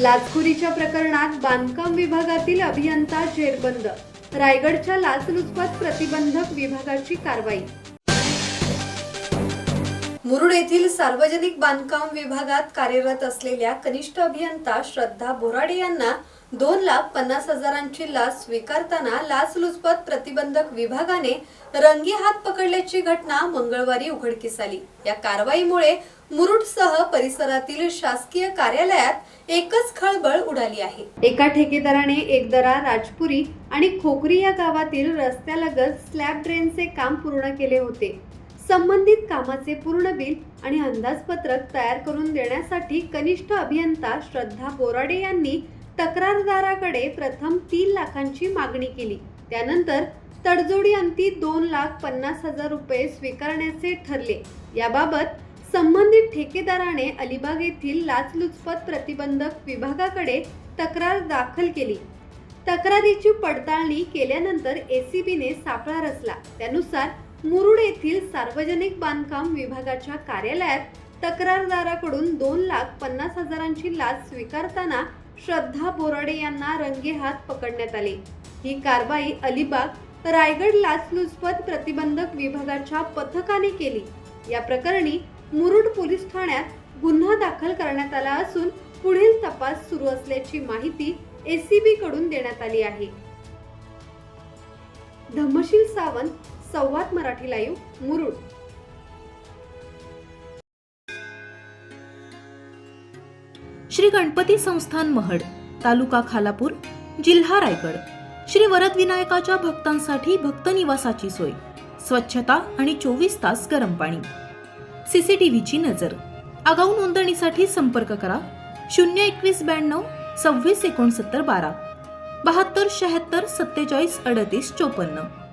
लाचखोरीच्या प्रकरणात बांधकाम विभागातील अभियंता जेरबंद. रायगडच्या लाचलुचपत प्रतिबंधक विभागाची कारवाई. मुरुड येथील सार्वजनिक बांधकाम विभागात कार्यरत असलेल्या कनिष्ठ अभियंता श्रद्धा बोराडे यांना 2,50,000ची लाच स्वीकारताना लाचलुचपत प्रतिबंधक विभागाने रंगेहात पकडल्याची घटना मंगळवारी उघडकीस आली. या कारवाईमुळे मुरुडसह परिसरातील शासकीय कार्यालयात एकच खळबळ उडाली आहे. एका ठेकेदाराने एकदरा, राजपुरी आणि खोकरी या गावातील रस्त्यालगत स्लॅब ड्रेनचे काम पूर्ण केले होते. संबंधित कामाचे पूर्ण बिल आणि अंदाजपत्रक तयार करून देण्यासाठी कनिष्ठ अभियंता श्रद्धा बोराडे यांनी तक्रारदाराकडे प्रथम 3 लाखांची मागणी केली. त्यानंतर तडजोडी अंती 2,50,000 रुपये स्वीकारण्याचे ठरले. याबाबत संबंधित ठेकेदाराने अलिबाग येथील लाचलुचपत प्रतिबंधक विभागाकडे तक्रार दाखल केली. तक्रारीची पडताळणी केल्यानंतर एसीबीने सापळा रचला. त्यानुसार मुरुड येथील सार्वजनिक बांधकाम विभागाच्या कार्यालयात तक्रारदाराकडून 2,50,000ची लाच स्वीकारताना श्रद्धा बोराडे यांना रंगेहात पकडण्यात आले. ही कारवाई अलिबाग, रायगड लाचलुचपत प्रतिबंधक विभागाच्या पथकाने केली. या प्रकरणी मुरुड पोलीस ठाण्यात गुन्हा दाखल करण्यात आला असून पुढील तपास सुरू असल्याची माहिती एसीबी कडून देण्यात आली आहे. धम्मशील सावंत, संवाद मराठी लाईव्ह, मुरुड. श्री गणपती संस्थान महड, तालुका खालापूर, जिल्हा रायगड. श्री वरद विनायकाच्या भक्तांसाठी भक्त निवासाची सोय, स्वच्छता आणि 24 तास गरम पाणी. सीसीटीव्हीची नजर. आगाऊ नोंदणीसाठी संपर्क करा 02192 26 69 12 72 76 47 38 54.